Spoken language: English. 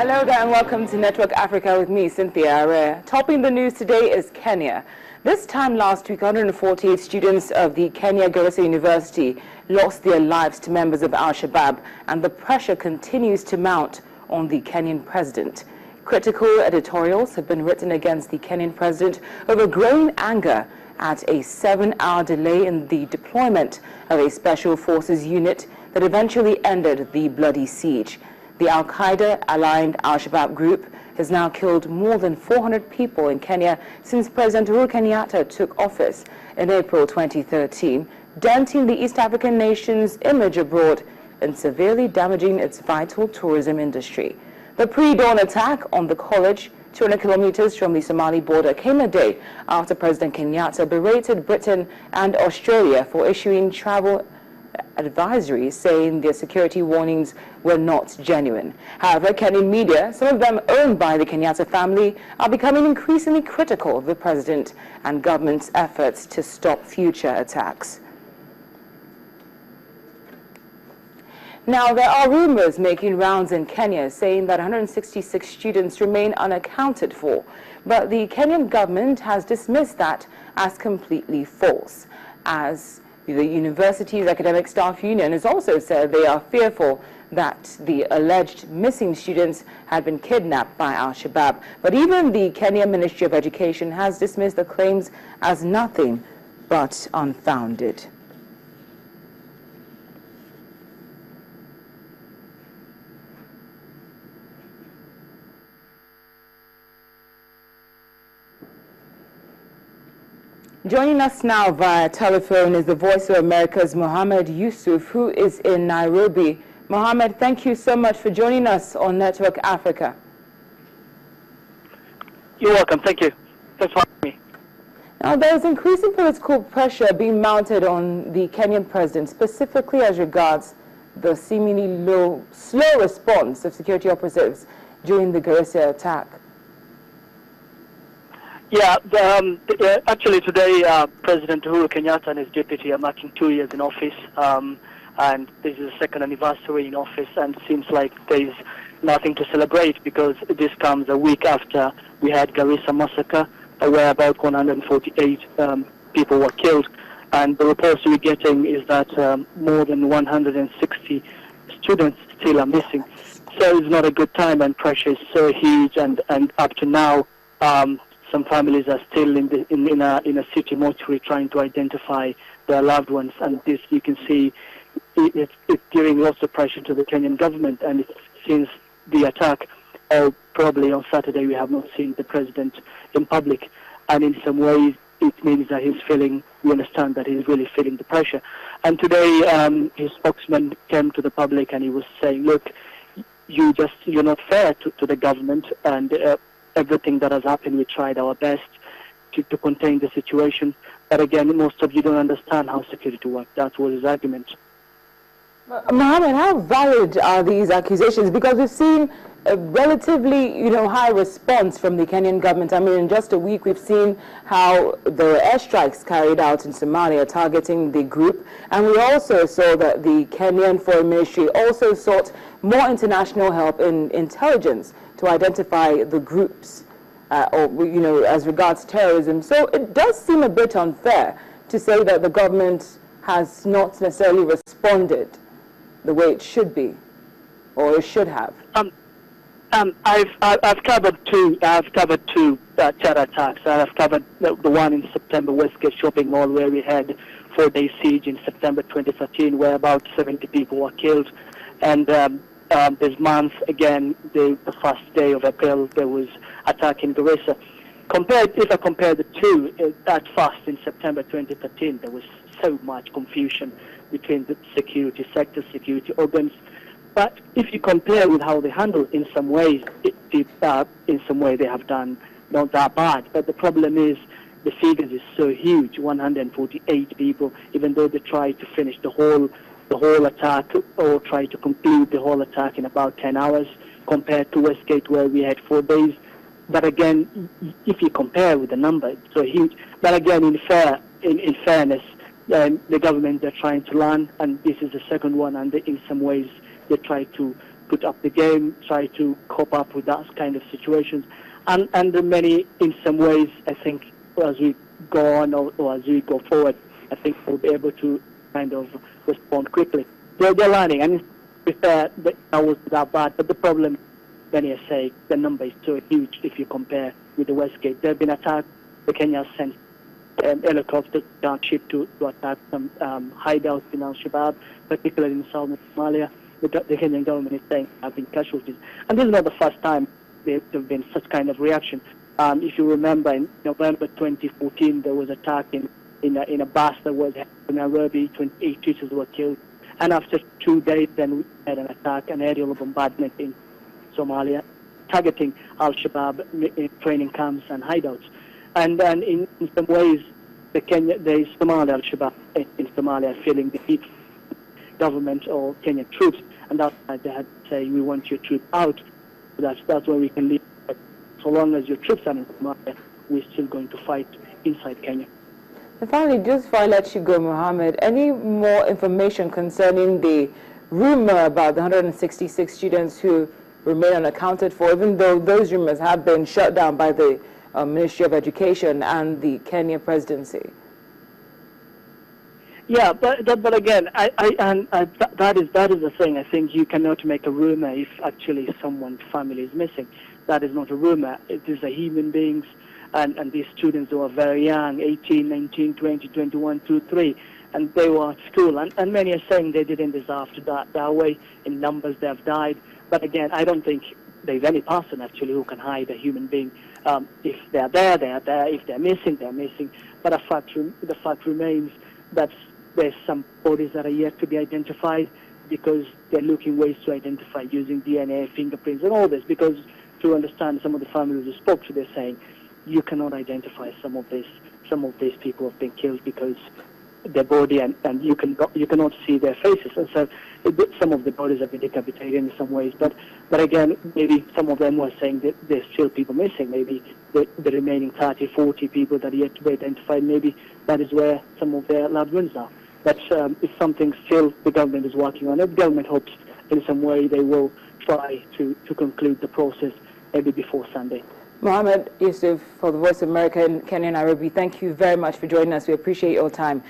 Hello there and welcome to Network Africa with me, Cynthia Araya. Topping the news today is Kenya. This time last week, 148 students of the Garissa University lost their lives to members of Al-Shabaab, and the pressure continues to mount on the Kenyan president. Critical editorials have been written against the Kenyan president over growing anger at a 7-hour delay in the deployment of a special forces unit that eventually ended the bloody siege. The Al-Qaeda-aligned Al-Shabaab group has now killed more than 400 people in Kenya since President Uhuru Kenyatta took office in April 2013, denting the East African nation's image abroad and severely damaging its vital tourism industry. The pre-dawn attack on the college, 200 kilometers from the Somali border, came a day after President Kenyatta berated Britain and Australia for issuing travel advisories saying their security warnings were not genuine. However, Kenyan media, some of them owned by the Kenyatta family, are becoming increasingly critical of the president and government's efforts to stop future attacks. Now, there are rumors making rounds in Kenya saying that 166 students remain unaccounted for, but the Kenyan government has dismissed that as completely false. As the university's academic staff union has also said they are fearful that the alleged missing students had been kidnapped by Al-Shabaab. But even the Kenya Ministry of Education has dismissed the claims as nothing but unfounded. Joining us now via telephone is the Voice of America's Mohammed Yusuf, who is in Nairobi. Mohammed, thank you so much for joining us on Network Africa. You're welcome. Thank you. Thanks for having me. Now, there is increasing political pressure being mounted on the Kenyan president, specifically as regards the seemingly slow response of security operatives during the Garissa attack. Yeah, actually today, President Uhuru Kenyatta and his deputy are marking 2 years in office, and this is the second anniversary in office, and it seems like there's nothing to celebrate because this comes a week after we had Garissa massacre, where about 148 people were killed, and the reports we're getting is that more than 160 students still are missing. So it's not a good time, and pressure is so huge, and up to now, some families are still in a city mortuary trying to identify their loved ones, and this you can see it's giving lots of pressure to the Kenyan government. And since the attack, or probably on Saturday, we have not seen the president in public, and in some ways it means that we understand that he's really feeling the pressure. And today his spokesman came to the public and he was saying, look, you're not fair to the government, and everything that has happened, we tried our best to contain the situation. But again, most of you don't understand how security works. That was his argument. Mohammed, how valid are these accusations? Because we've seen a relatively, high response from the Kenyan government. I mean, in just a week, we've seen how the airstrikes carried out in Somalia targeting the group. And we also saw that the Kenyan Foreign Ministry also sought more international help in intelligence to identify the groups, as regards terrorism. So it does seem a bit unfair to say that the government has not necessarily responded the way it should be, or it should have. I've covered two terror attacks. I've covered the one in September, Westgate Shopping Mall, where we had 4-day siege in September 2013, where about 70 people were killed, and this month, again, the first day of April, there was attack in Garissa. If I compare the two, at first in September 2013, there was so much confusion between the security sector, security organs. But if you compare with how they handle, in some ways, in some way they have done not that bad. But the problem is the figures is so huge, 148 people, even though they tried to finish the whole attack or try to conclude the whole attack in about 10 hours compared to Westgate where we had 4 days. But again, if you compare with the number, it's so huge. But again, in fairness, the government, they're trying to learn, and this is the second one, and in some ways they try to put up the game, try to cope up with that kind of situations. And there are many, in some ways, I think, as we go on or as we go forward, I think we'll be able to kind of respond quickly. They're learning, and that was that bad, but the problem, many are saying, the number is so huge if you compare with the Westgate. There have been attacks. The Kenya sent helicopters downship to attack some hideouts in Al-Shabaab, particularly in southern Somalia. The Kenyan government is saying there have been casualties. And this is not the first time there have been such kind of reaction. If you remember, in November 2014, there was an attack in a bus that was in Nairobi. 28 teachers were killed. And after 2 days, then we had an attack, an aerial bombardment in Somalia, targeting Al-Shabaab training camps and hideouts. And in some ways, the Somali Al-Shabaab in Somalia are feeling the heat government or Kenyan troops, and that's why they had to say, we want your troops out. That's where we can live. But so long as your troops are in Somalia, we're still going to fight inside Kenya. And finally, just before I let you go, Mohammed, any more information concerning the rumor about the 166 students who remain unaccounted for, even though those rumors have been shut down by the Ministry of Education and the Kenya presidency? Yeah, but again, that is the thing. I think you cannot make a rumor if actually someone's family is missing. That is not a rumor. It is a human beings, and these students who are very young, 18, 19, 20, 21, 2, 3, and they were at school. And many are saying they didn't deserve to die that way. In numbers, they have died. But again, I don't think there's any person actually who can hide a human being. If they're there, they're there. If they're missing, they're missing. But the fact remains that there's some bodies that are yet to be identified, because they're looking ways to identify using DNA, fingerprints, and all this. Because to understand, some of the families who spoke to, they're saying you cannot identify some of these people have been killed because their body and you cannot see their faces, and so some of the bodies have been decapitated in some ways. But again, maybe some of them were saying that there's still people missing. Maybe the remaining 30, 40 people that are yet to be identified, maybe that is where some of their loved ones are. But it's something still the government is working on. The government hopes in some way they will try to conclude the process maybe before Sunday. Mohammed Yusuf for the Voice of America in Kenya, Nairobi, thank you very much for joining us. We appreciate your time.